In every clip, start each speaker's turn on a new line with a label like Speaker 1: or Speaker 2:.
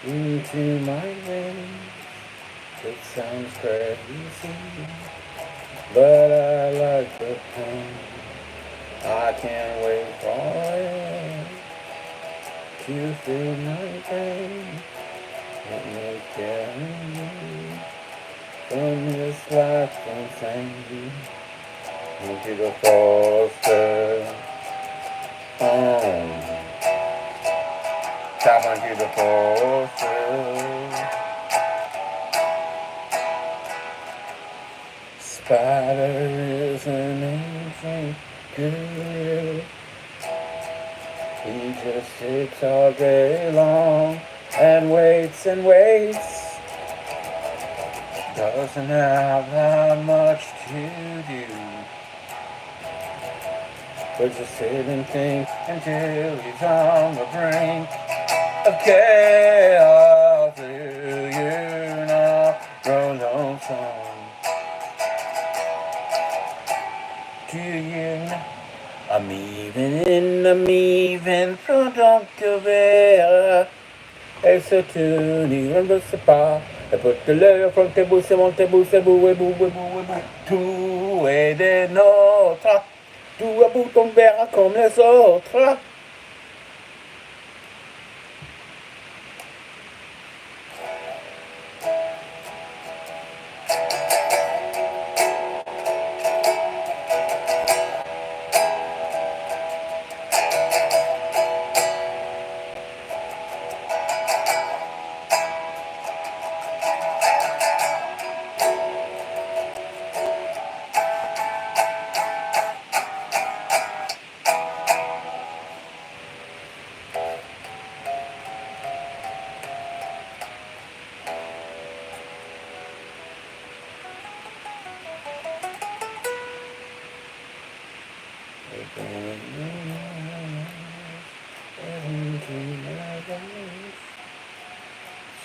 Speaker 1: into my veins. It sounds crazy, but I like the pain. I can't wait for it to feel my pain. Let me carry you from this life insane into the foster home. Tap into the foster. Spider is an ancient guru. He just sits all day long and waits and waits. Doesn't have that much to do, but just sit and think until he's on the brink of chaos. Do you not grow lonesome? Do you know? I'm even productive. Et se tenir, on ne sait pas. Et peut te l'air, front tes bouts, c'est mon tes bouts, c'est bouts, et bouts, et bouts, et bouts. Tout est des nôtres. Tout à bout on verra comme les autres.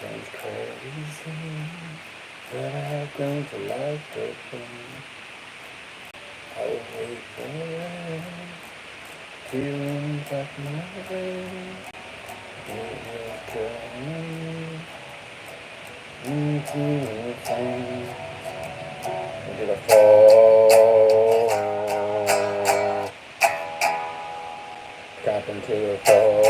Speaker 1: Sounds crazy, but I'm going to like the thing. I'll wait for it to impact my brain. It will turn me into a thing. Into the fall. Tap into the fall.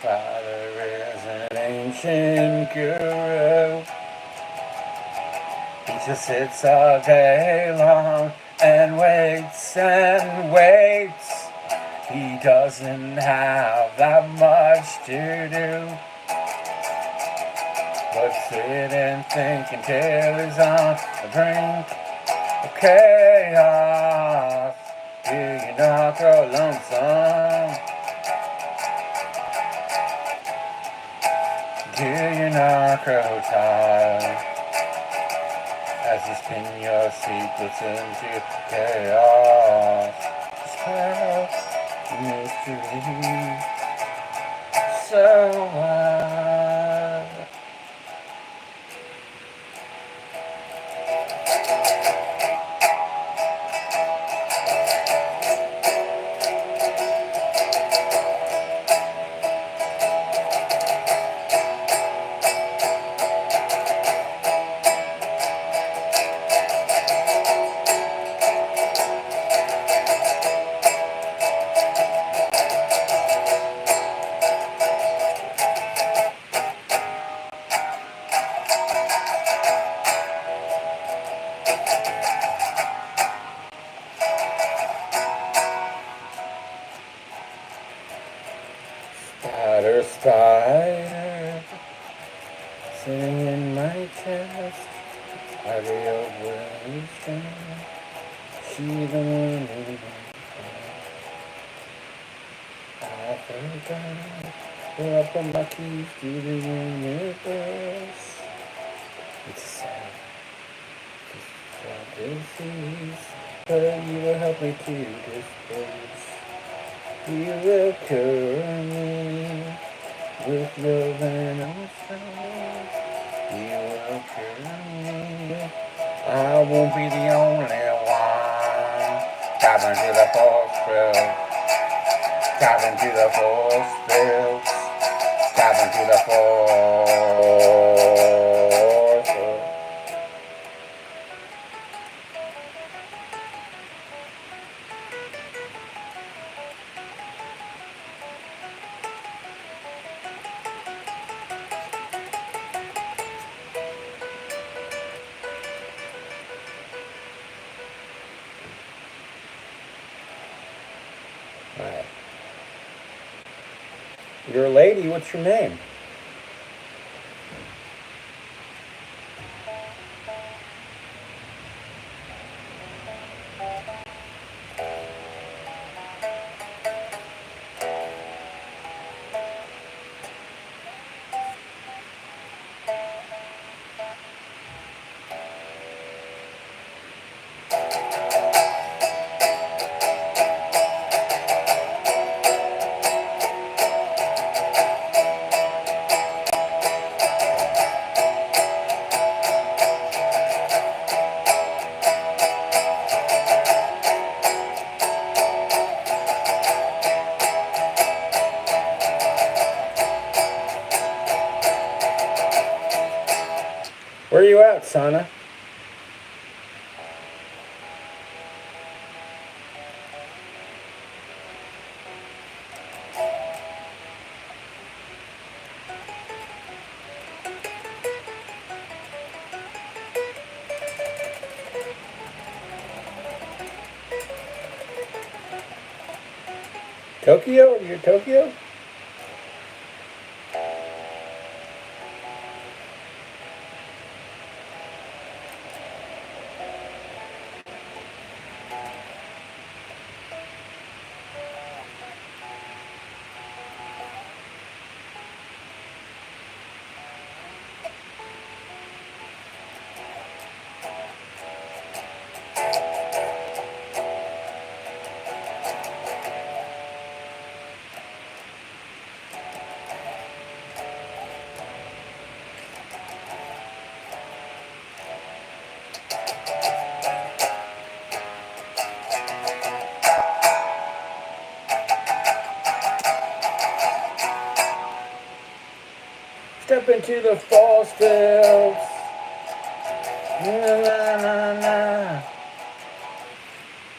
Speaker 1: Father is an ancient guru. He just sits all day long and waits and waits. He doesn't have that much to do, but sit and think until he's on the brink of chaos. Do you not grow lonesome? Do you not grow tired as you spin your secrets into chaos? Spell mystery so wild. in my chest. I real wisdom. She's the one who I forgot where I put my keys to the universe. It's sad, sad disease, but you will help me to disperse. You will cure me with your venom strong. You will cure me. I won't be the only one. Dive into the force field. Dive into the force field. Dive into the force field. Alright. You're a lady, what's your name? Where are you at, Sana? Tokyo? You're Tokyo? Step into the false fields. Na, na, na, na.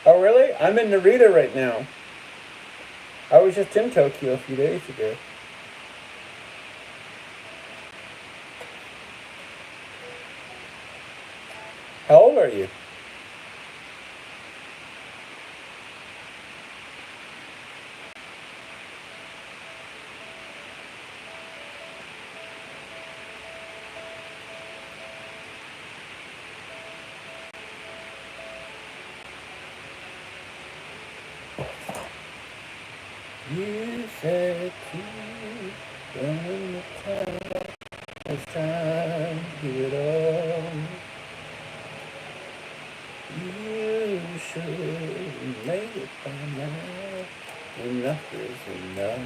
Speaker 1: Oh, really? I'm in Narita right now. I was just in Tokyo a few days ago. How old are you? You said to when the time was time to give it all. You should have made it by now. Enough is enough.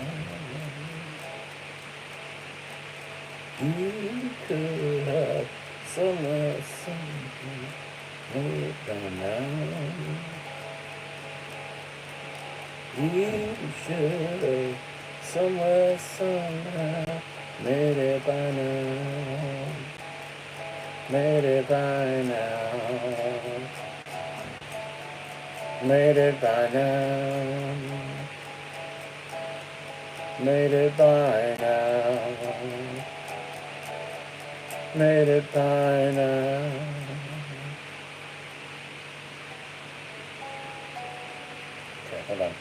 Speaker 1: You could have somewhere, something made it by now. You should have somewhere, somehow made it by now. Made it by now. Made it by now. Made it by now. Made it by now. Okay, hold on.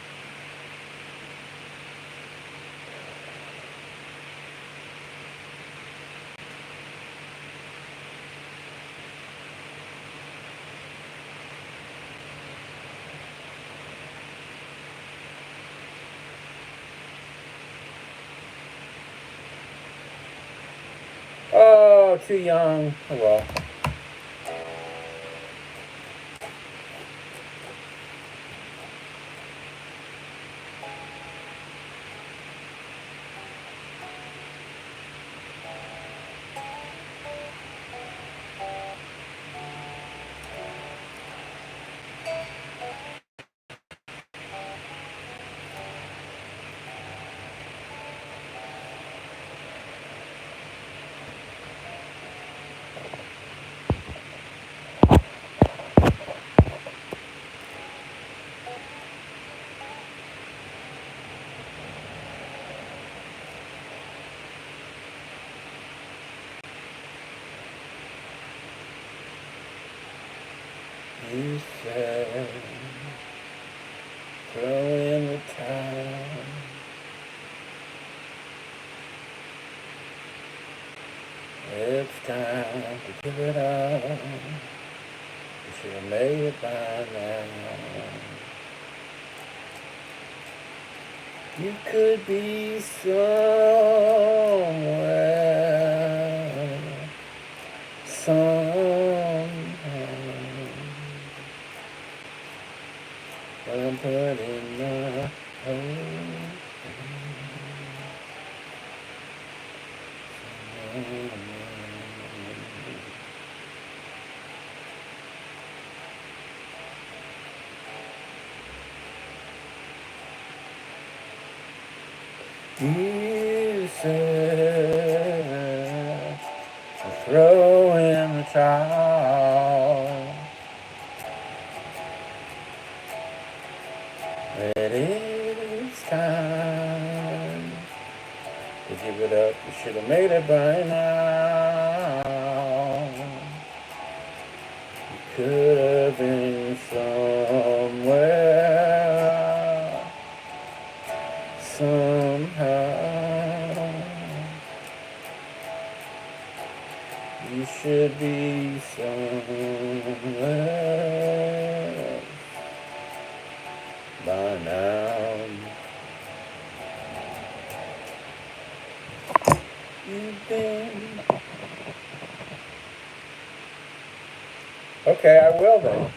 Speaker 1: too young. Oh well. You said, throw in the towel. It's time to give it up. You should have made it by now. You could be somewhere, somehow. But I'm putting my hope. You said, throw in the towel. It is time to give it up. You should have made it by now. You could have been somewhere, somehow. You should be somewhere by now. You've been. Okay, I will then.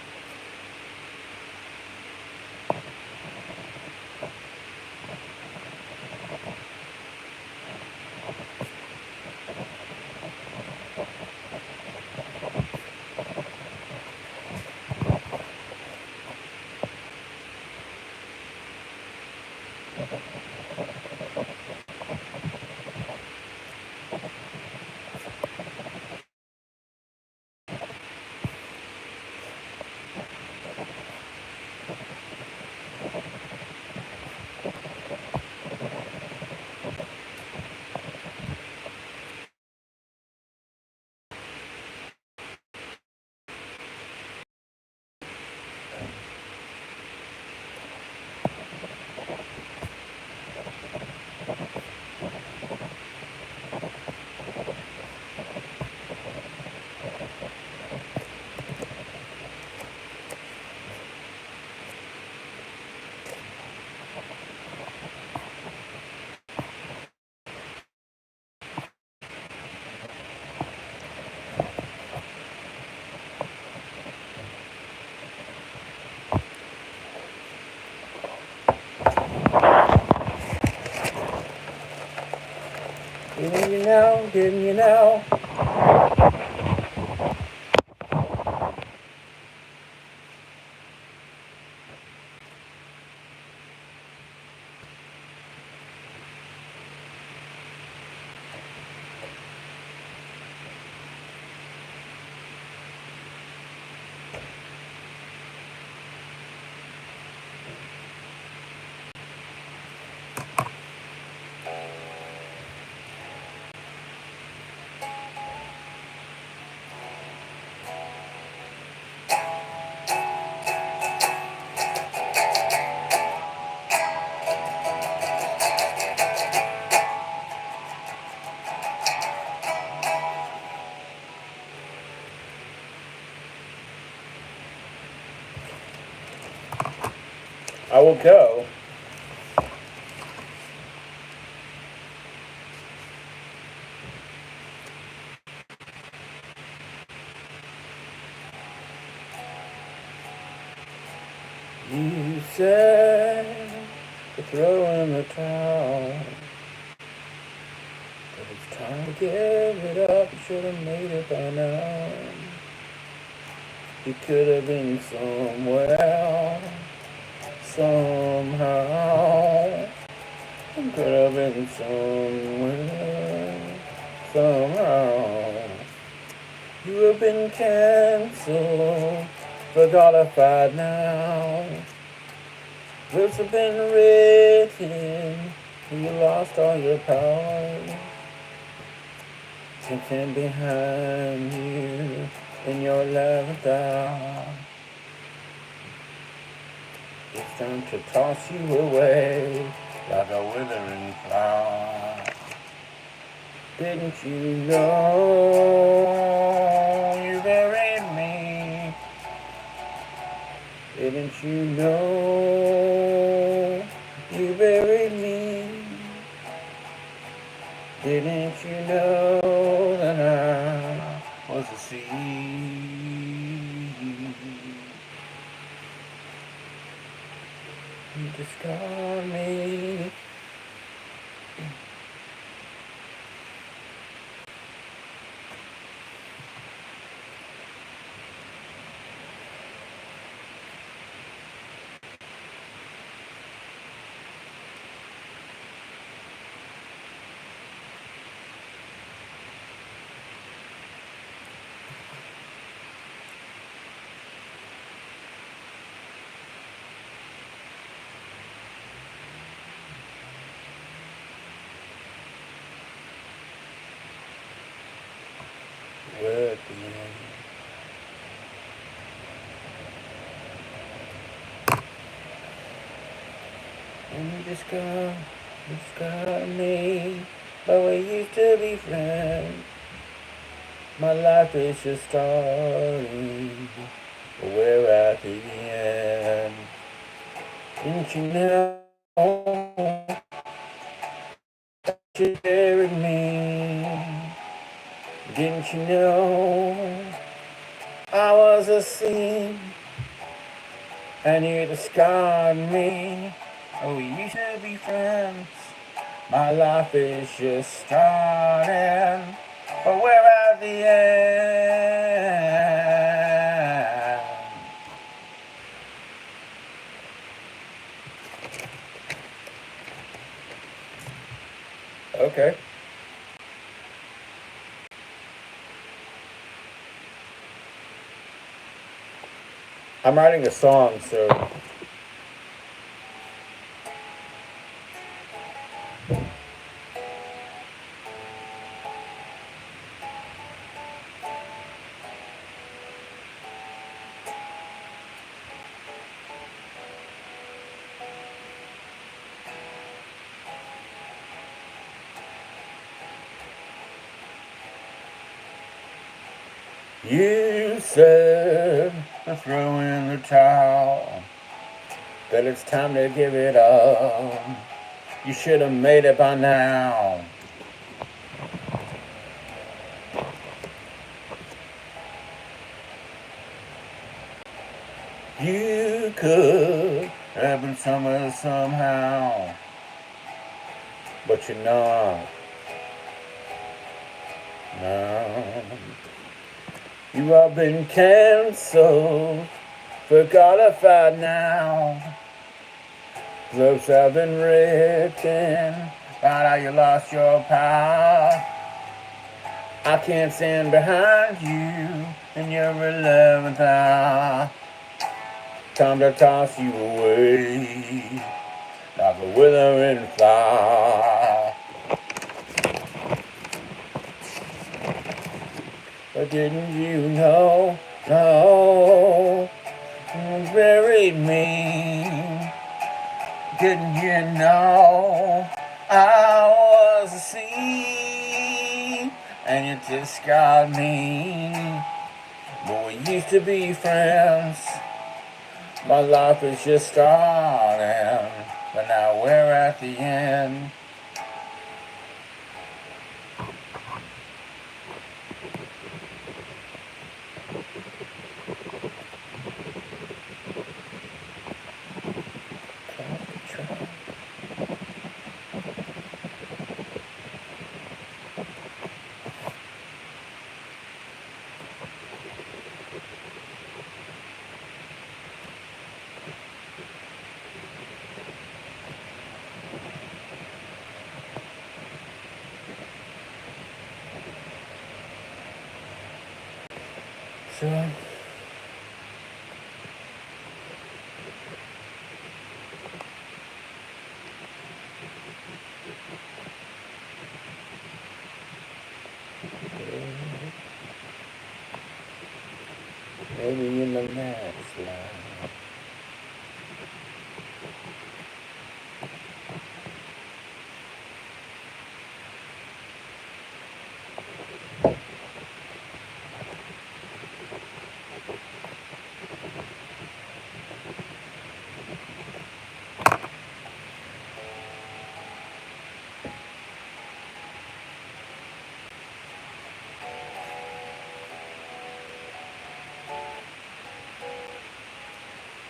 Speaker 1: Didn't you know? I will go. You said to throw in the towel, but it's time to give it up. You should have made it by now. You could have been somewhere, somehow. You could have been somewhere, somehow. You have been canceled, forgotified now. Words have been written, and you lost all your power. Something behind you in your 11th hour. It's time to toss you away like a withering flower. Didn't you know you buried me? Didn't you know you buried me? Didn't you know that I was a seed? You discard me. We're at the end. And you discard me, but we used to be friends. My life is just starting, but we're at the end. Didn't you know that you buried me? Didn't you know I was a sin and you discard me? Oh, we used to be friends. My life is just starting, but we're at the end. Okay. I'm writing a song, so you said to throw in the towel, that it's time to give it up. You should have made it by now. You could have been somewhere somehow, but you're not. No. You have been canceled, forgotified now. Books have been written about how you lost your power. I can't stand behind you in your 11th hour. Time to toss you away like a withering flower. But didn't you know, no, you buried me? Didn't you know I was a seed and you discard me? But we used to be friends. My life is just starting, but now we're at the end. So maybe in the next life.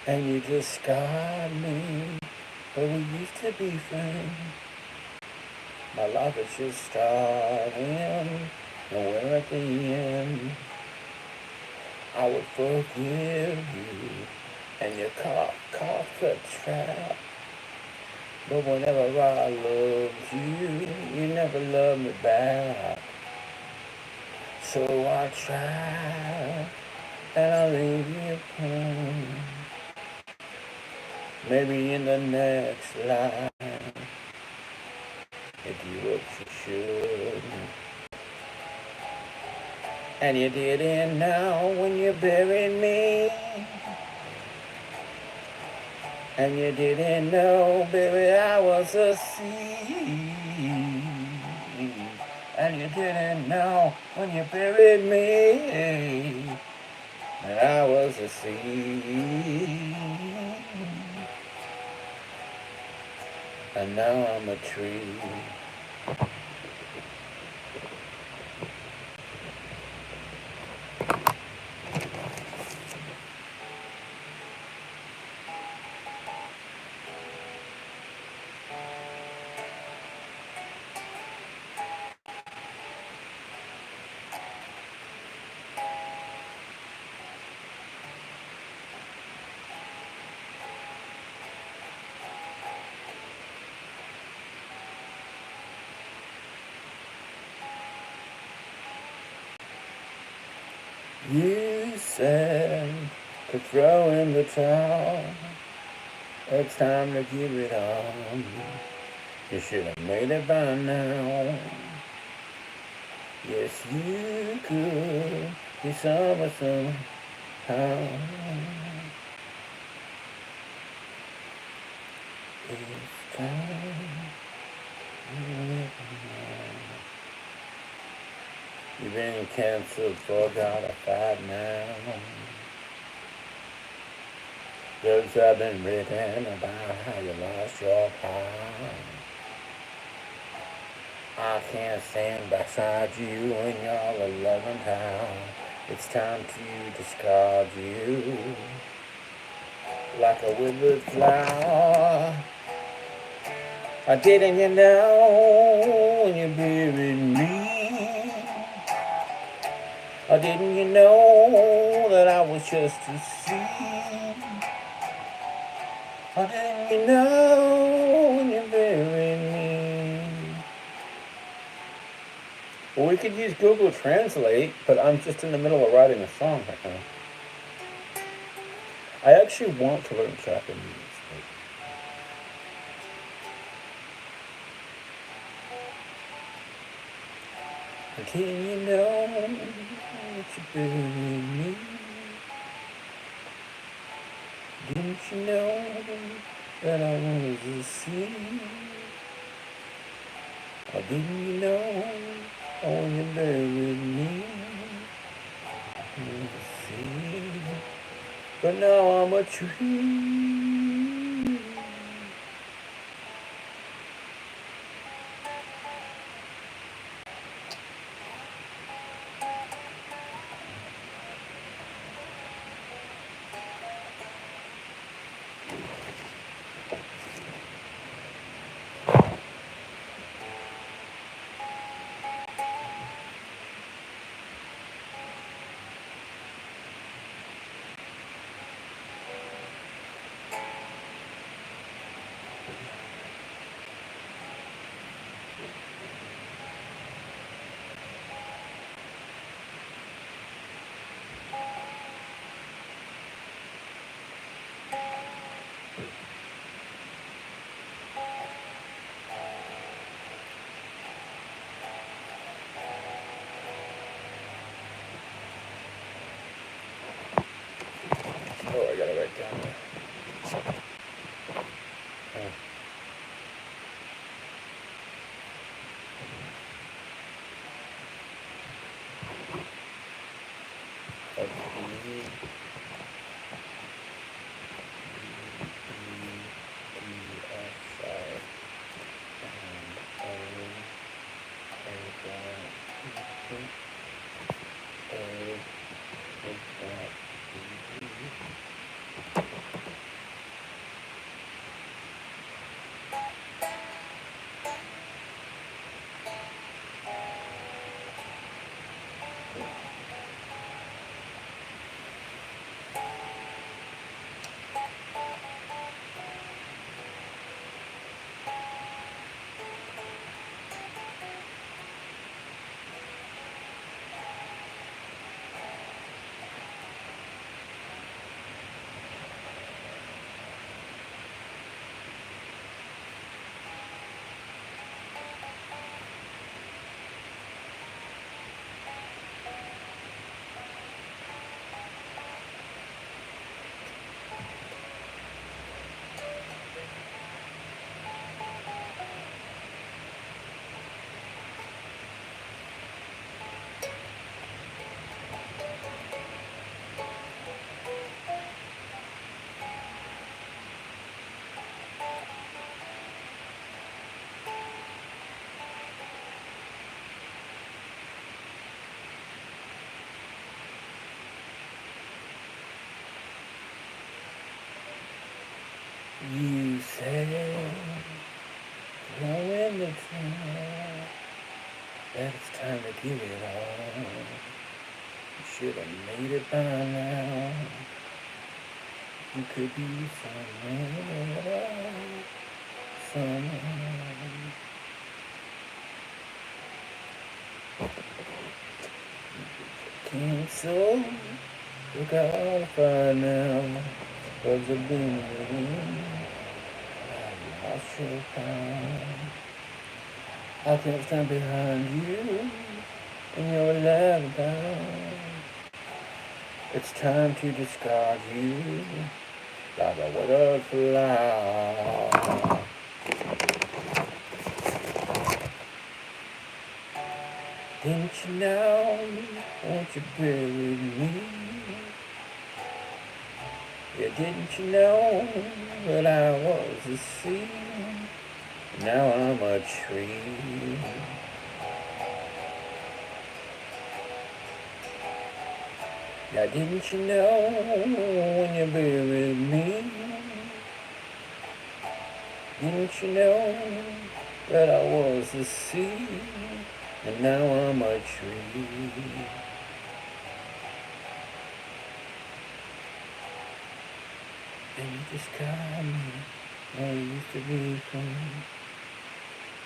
Speaker 1: And you just got me, but we used to be friends. My life is just starting, and we're at the end. I would forgive you, and you caught the trap. But whenever I loved you, you never loved me back. So I try, and I leave you alone. Maybe in the next life, you do what you should. And you didn't know when you buried me. And you didn't know, baby, I was a seed. And you didn't know when you buried me that I was a seed. And now I'm a tree. You said to throw in the towel. It's time to give it on. You should have made it by now. Yes, you could be someone somehow. It's time. You've been canceled for God of 5 now. Books have been written about how you lost your power. I can't stand beside you in your 11th hour. It's time to discard you like a withered flower. Didn't you know when you buried me? Didn't you know that I was just a seed? Didn't you know when you buried me? Well, we could use Google Translate, but I'm just in the middle of writing a song right now. I actually want to learn Japanese. Didn't you know that you buried me? Didn't you know that I was a seed? Didn't you know when you buried me? I was a seed. But now I'm a tree. Oh, I gotta write down there. Oh. You said, when the time that it's time to give it all, you should have made it by now. You could be somewhere, somewhere. Cancel, look out for now, 'cause I've been waiting. I should come. I can't stand behind you in your love down. It's time to discard you like a butterfly. Didn't you know, won't you bury me? Yeah, didn't you know that I was a seed? Now I'm a tree. Now didn't you know when you buried me? Didn't you know that I was a seed? And now I'm a tree. And you just got me when we used to be friends.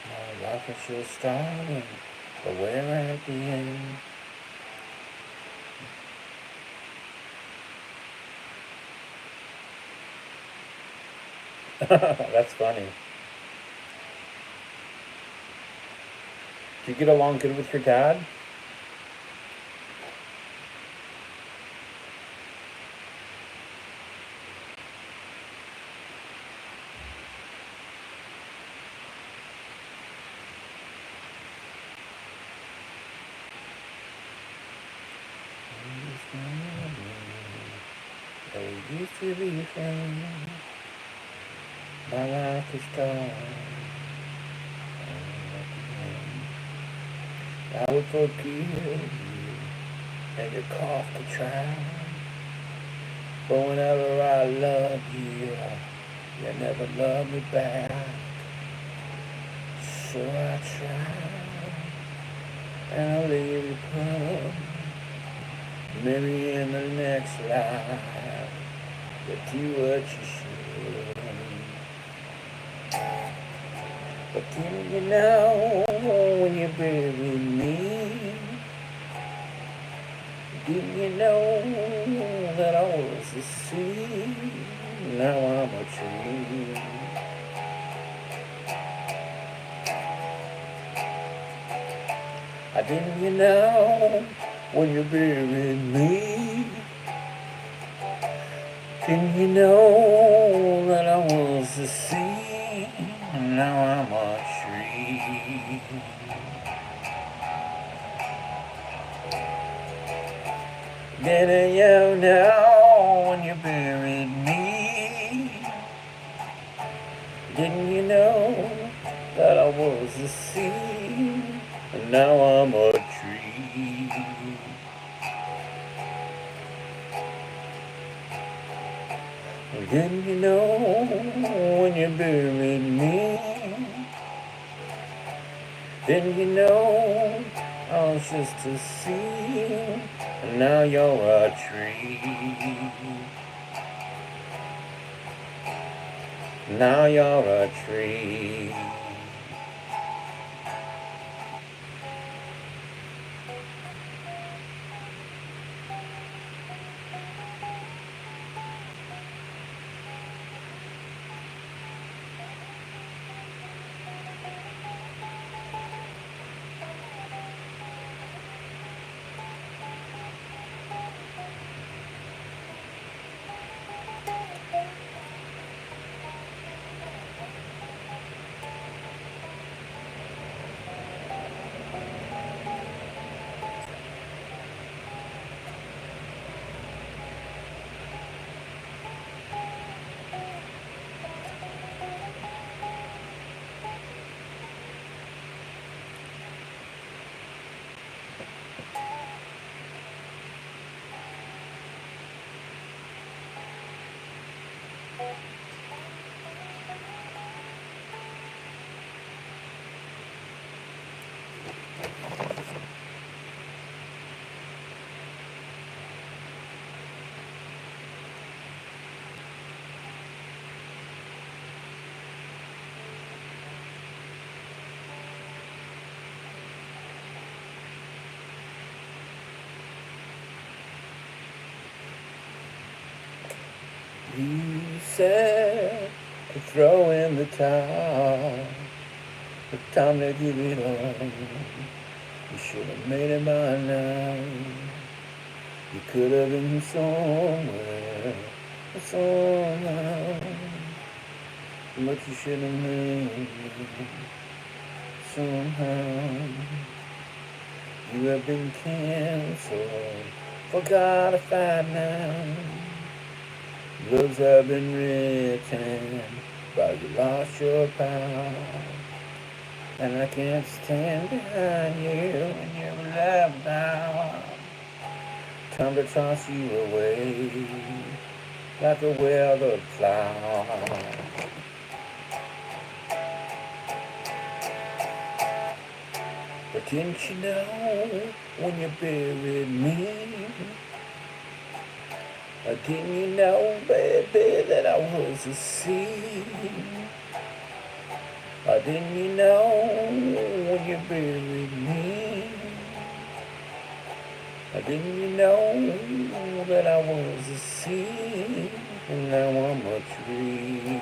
Speaker 1: My life was just starting, but we're at the end. That's funny. Do you get along good with your dad? We used to be friends. My life is gone. I would forgive you and your cough to try. But whenever I loved you, you never loved me back. So I tried, and I'll leave you come. Maybe in the next life, you'll do what you should. But didn't you know when you buried me? Didn't you know that I was a seed? Now I'm a tree. Didn't you know when you buried me? Didn't you know that I was a seed? Now I'm a tree. Didn't you know when you buried me? Didn't you know that I was a seed? And now I'm a tree. Didn't you know when you buried me? Didn't you know I was just a seed? And now you're a tree. Now you're a tree. You said to throw in the towel, the time to give it up. You should have made it by now. You could have been somewhere, somehow, but you should have made it somehow. You have been canceled, forgotified now. Blues have been written, but you lost your power. And I can't stand behind you when you're left down. Time to toss you away like a weathered cloud. But didn't you know when you buried me? Or didn't you know, baby, that I was a seed? Or didn't you know when you buried me? Or didn't you know that I was a seed? And now I'm a tree.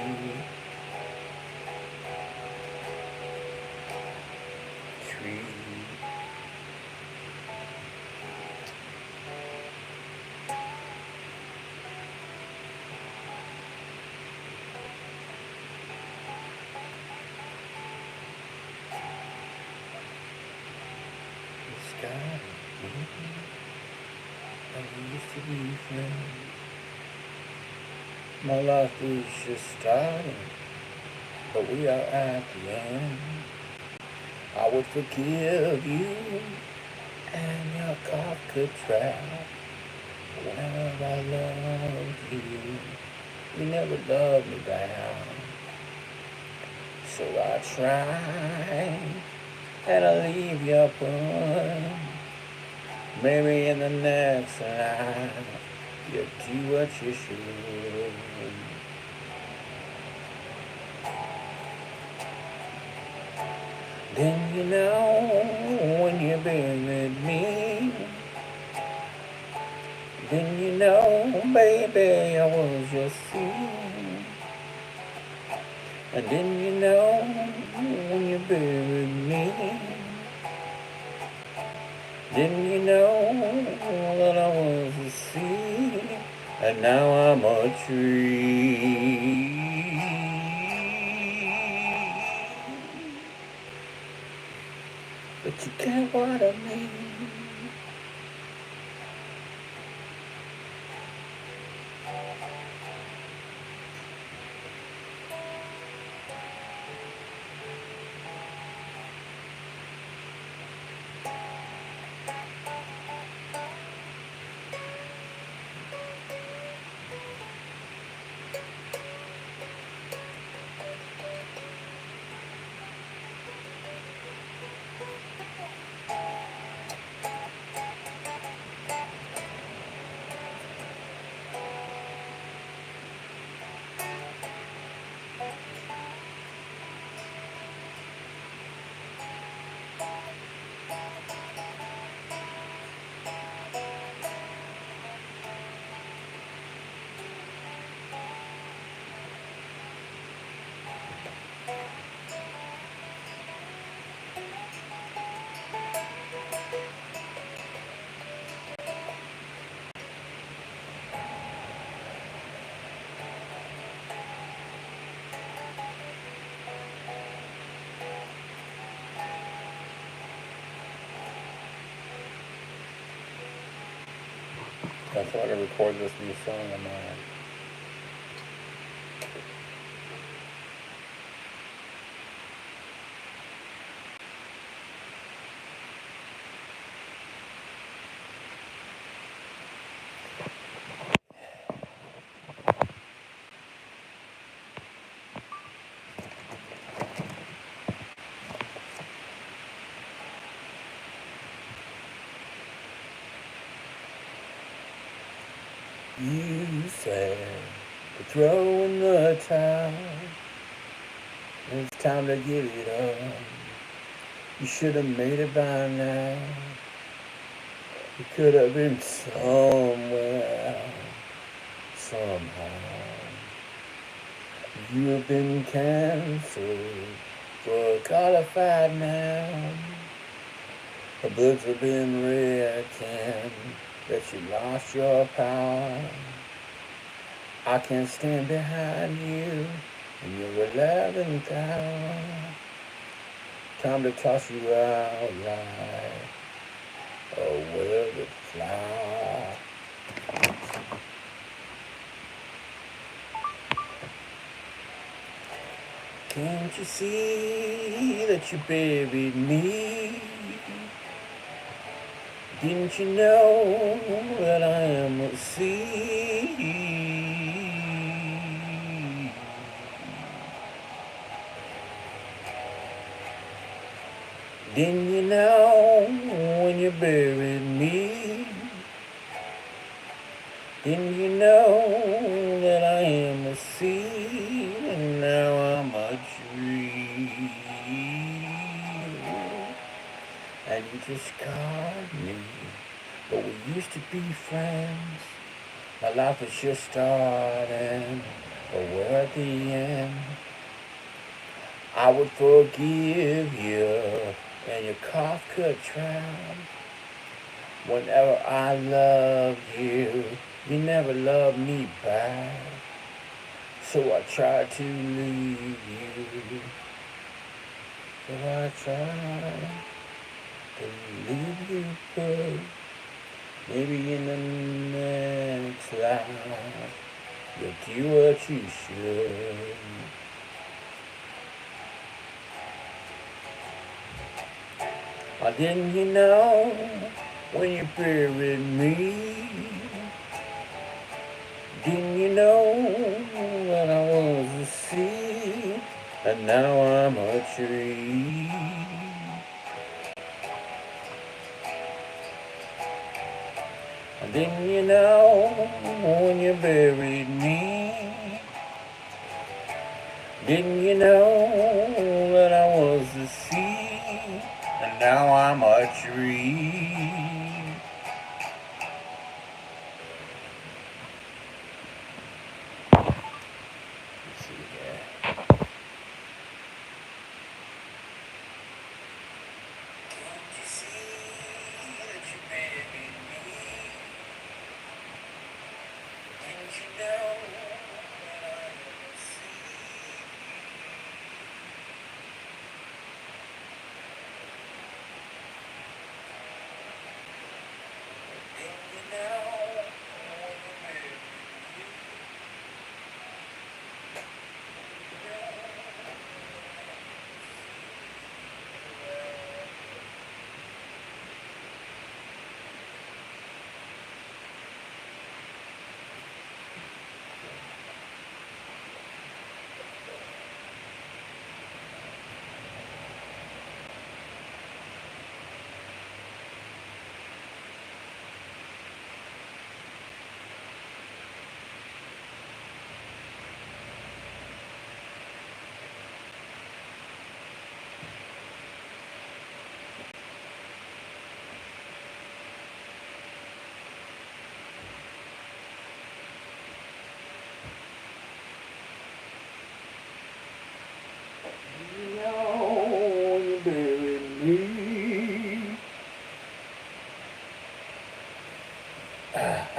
Speaker 1: Tree. Sky, and we used to be friends. My life is just starting, but we are at the end. I would forgive you and your cock could trap whenever I loved you. You never loved me back, so I try and I leave you upon. Maybe in the next life you'll do what you should. Then you know when you buried me. Then you know, baby, I was your seed. And then you know when you buried me. Then you know that I was a seed. and now I'm a tree. But you get what I mean. That's why I record this new song on my. You said to throw in the towel. It's time to give it up. You should have made it by now. You could have been somewhere, somehow. You have been canceled for qualified now. The books have been written that you lost your power. I can't stand behind you in your 11th hour. Time to toss you out like a wilted flower. Can't you see that you buried me? Didn't you know that I am a sea? Didn't you know when you buried me? Didn't you know that I am a seed and now I'm a tree? And you just called me, but we used to be friends. My life was just starting, but we're at the end. I would forgive you and your cough could drown. Whenever I loved you, you never loved me back. So I tried to leave you. So I tried to leave you, but maybe in the next life you'll do what you should. Or didn't you know when you buried me? Didn't you know that I was a seed and now I'm a tree? Or didn't you know when you buried me? Didn't you know that I was a seed and now I'm a tree? Let's see here. Can't you see that you buried me?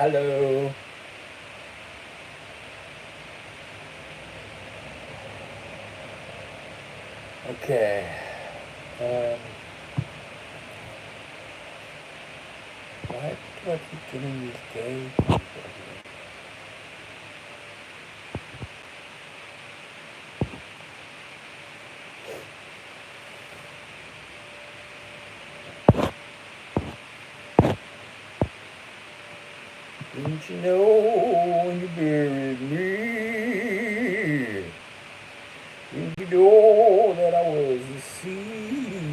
Speaker 1: Hello. Okay. Why do I keep getting these gay people here? Didn't you know when you buried me? Didn't you know that I was the sea?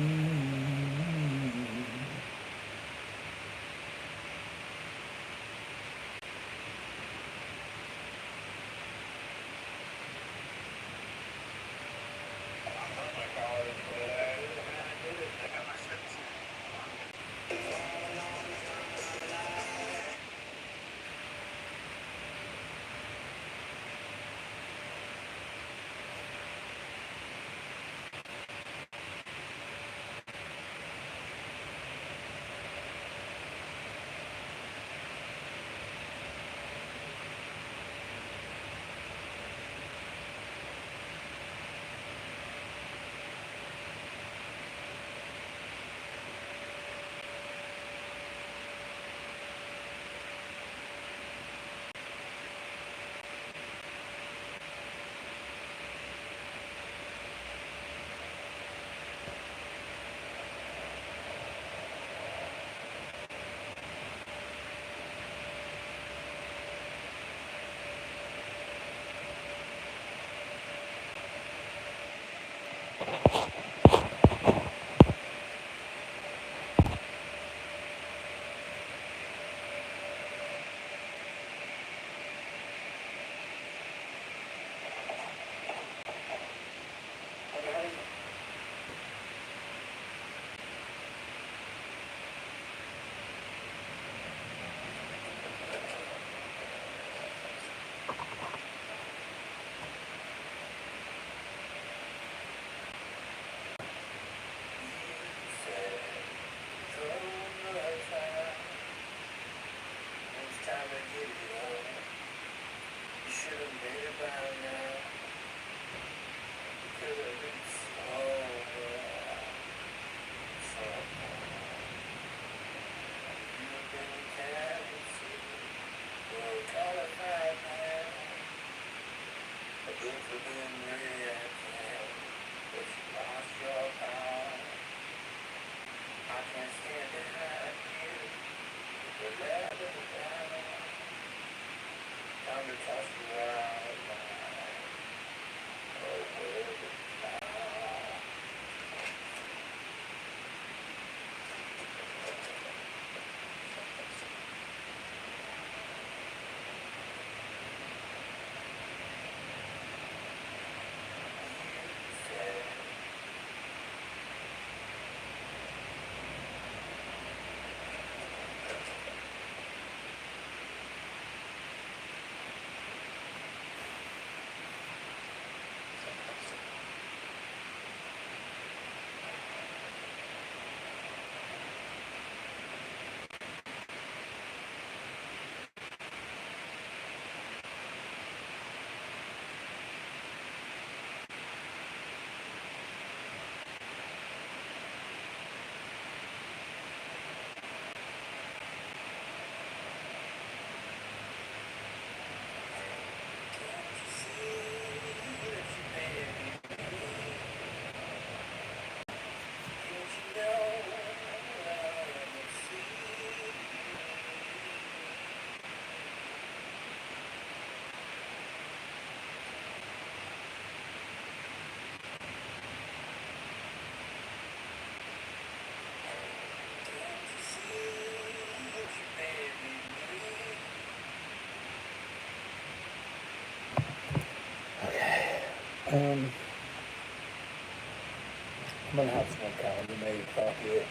Speaker 1: I'm gonna have some more calendar made coffee.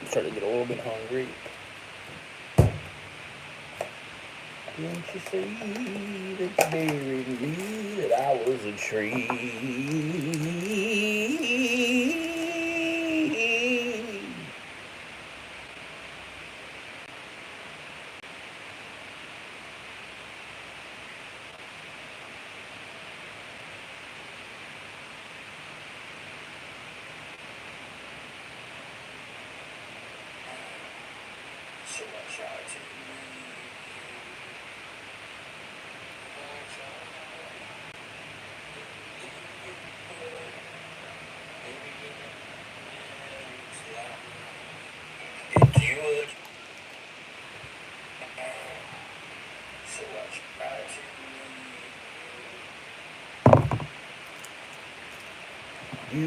Speaker 1: I'm starting to get a little bit hungry. Didn't you see that you buried me, that I was a tree? Do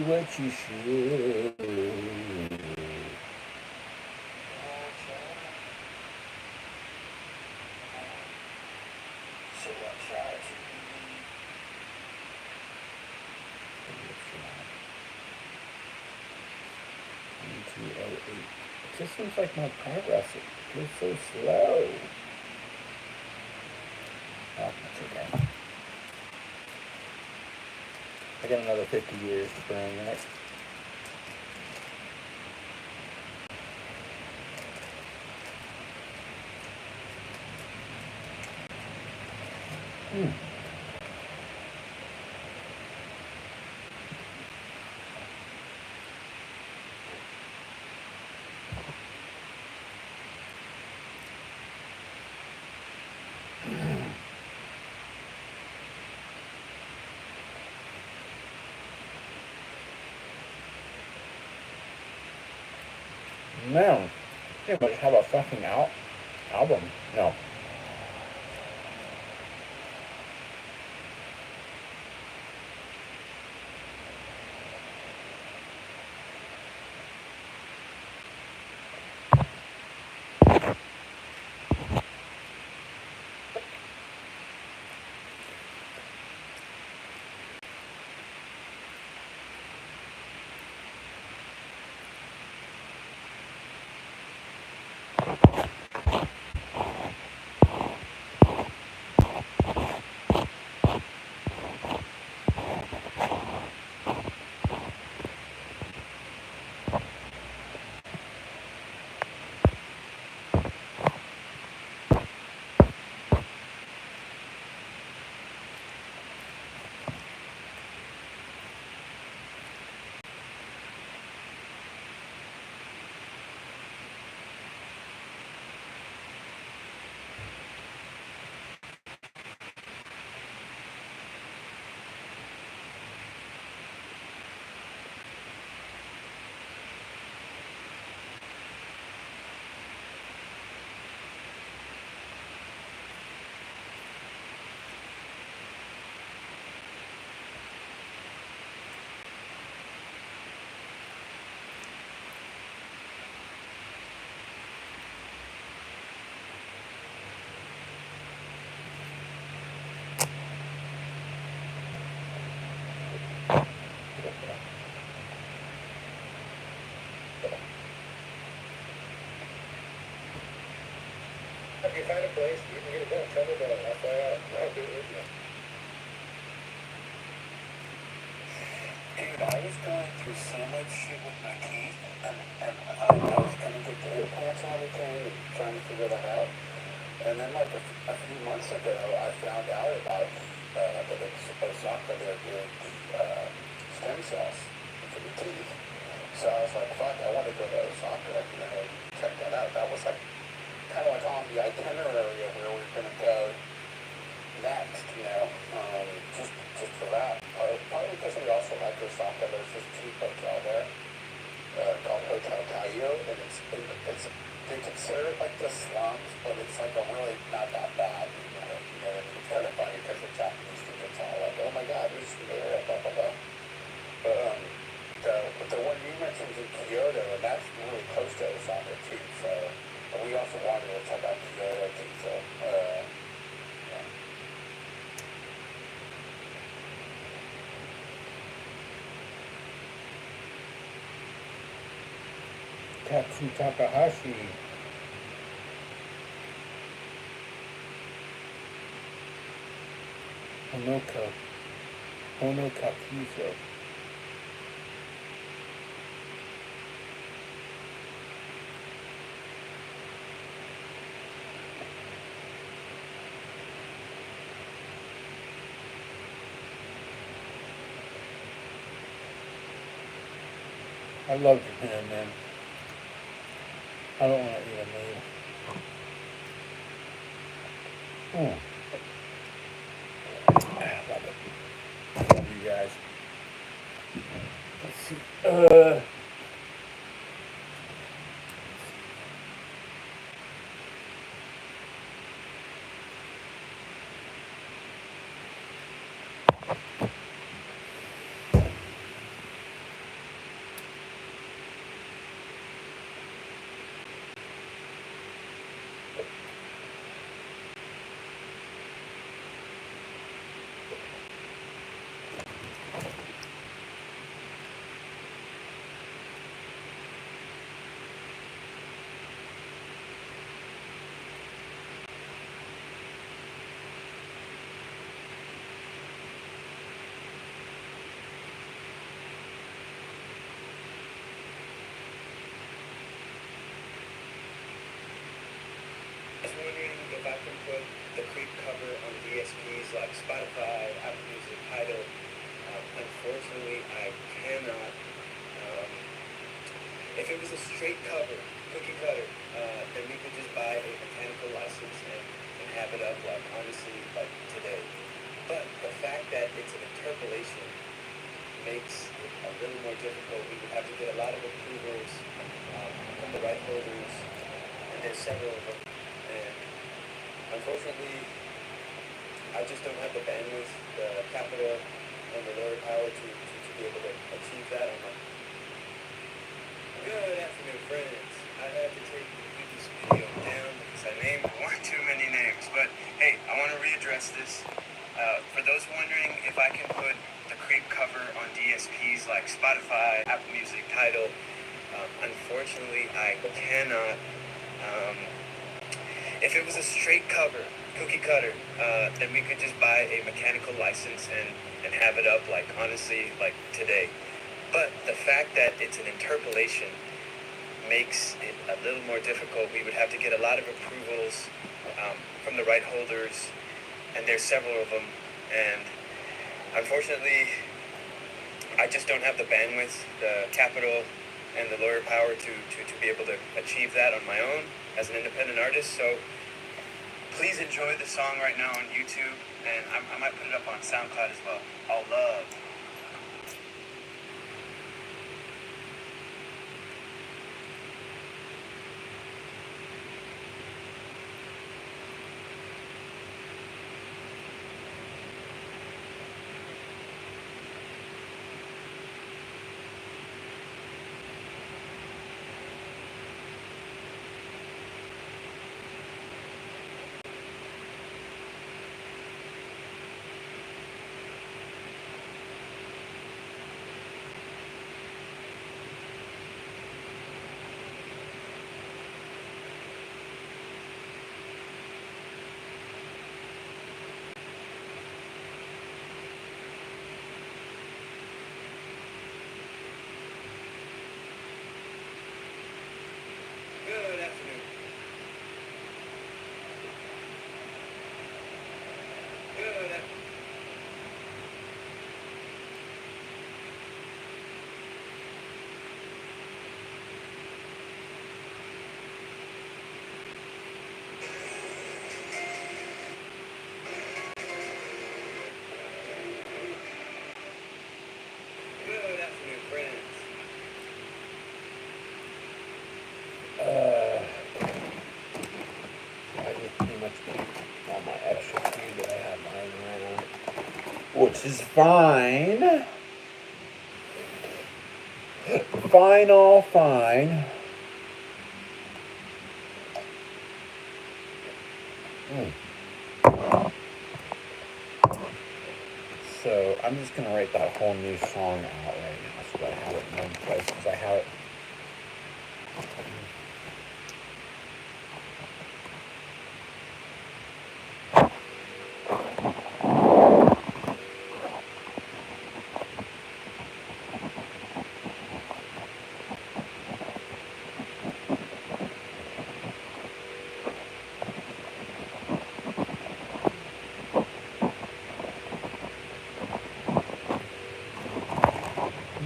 Speaker 1: what you should. It just seems like my progress is so slow. Oh, that's okay. I got another 50 years to burn, right? Man, pretty much have a fucking album. No. If you find a place, you can get it done. Tell me about it. I'll do it with you. Dude, I was going through so much shit with my teeth, and I was trying to get the implants and everything, and trying to figure that out. And then, like, a few months ago, I found out about that Osaka, they're doing the stem cells for the teeth. So I was like, fuck, I want to go to Osaka, check that out. That was, like, kind of like on the itinerary of where we're going to go next, just for that. Partly because we also like Osaka. There's this cheap hotel there called Hotel Taiyo, and they consider it like the slums, but it's like a really not that bad. It's kind of funny because the Japanese think it's all like, oh my god, this is there, blah blah blah. But the one you mentioned in Kyoto, and that's really close to Osaka too. So we also wanted to check out Kyoto too. So yeah. Tatsu Takahashi. Honokakuso. I love Japan, man. I don't want to eat a meal. Mm. I love it. Love you guys. Let's see.
Speaker 2: I was wondering if I can put the creep cover on DSPs like Spotify, Apple Music, Tidal. Unfortunately, I cannot. Um, if it was a straight cover, cookie cutter, then we could just buy a mechanical license and have it up like honestly like today. But the fact that it's an interpolation makes it a little more difficult. We would have to get a lot of approvals from the right holders, and there's several of them. And unfortunately, I just don't have the bandwidth, the capital, and the lower power to be able to achieve that. Good afternoon, friends. I had to take this video down because I named one too many names. But hey, I want to readdress this. For those wondering if I can put the creep cover on DSPs like Spotify, Apple Music, Tidal, unfortunately, I cannot. Um, if it was a straight cover, cookie cutter, then we could just buy a mechanical license and have it up like honestly like today. But the fact that it's an interpolation makes it a little more difficult. We would have to get a lot of approvals from the right holders, and there's several of them. And unfortunately, I just don't have the bandwidth, the capital, and the lawyer power to be able to achieve that on my own as an independent artist. So please enjoy the song right now on YouTube, and I might put it up on SoundCloud as well. All love. Good afternoon. Good afternoon. Good afternoon, friends.
Speaker 1: I just pretty much all my extra food that I have lying around, which is fine. Fine, all fine. Mm. So I'm just gonna write that whole new song out right now so that I have it in one place because I have it.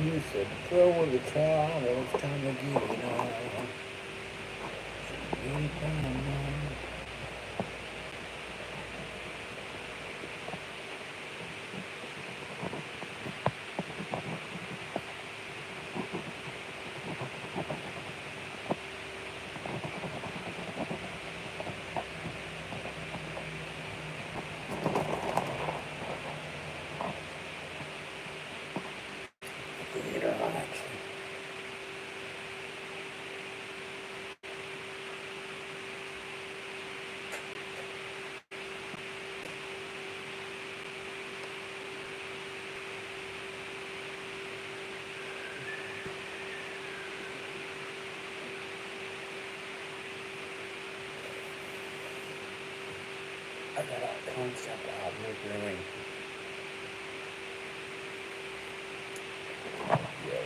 Speaker 1: You said throw in the towel, it's time to give it all. got a concept of reviewing. Yeah.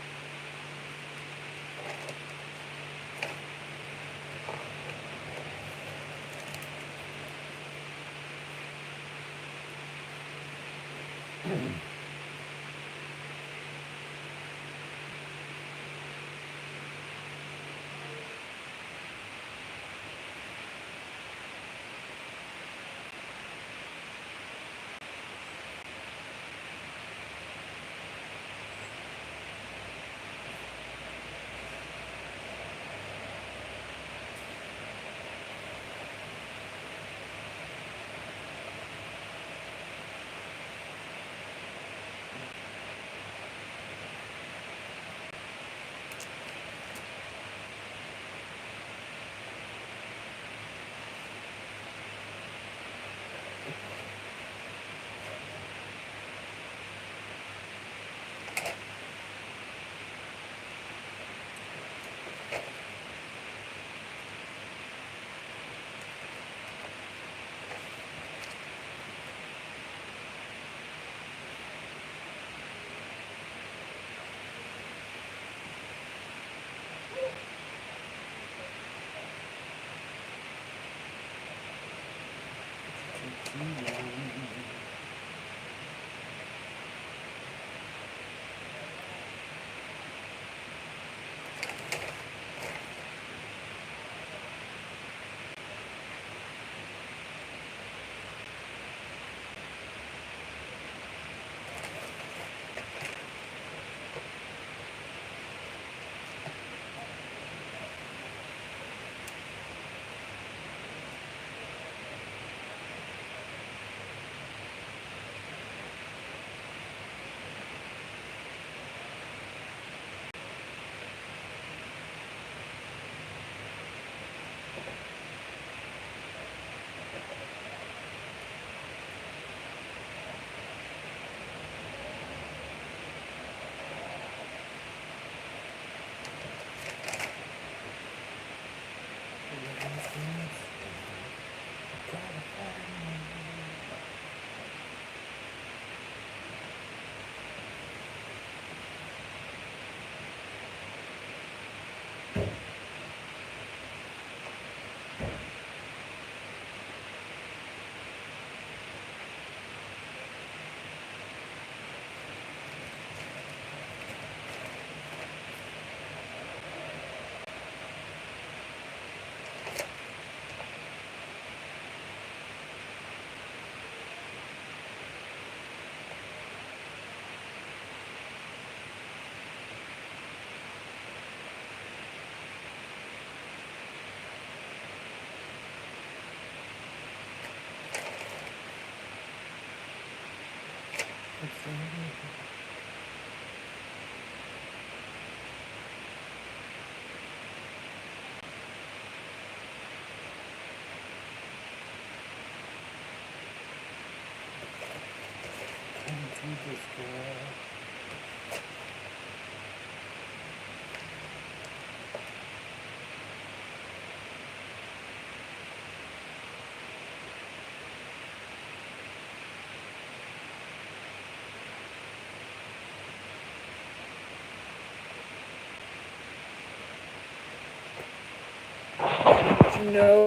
Speaker 1: You know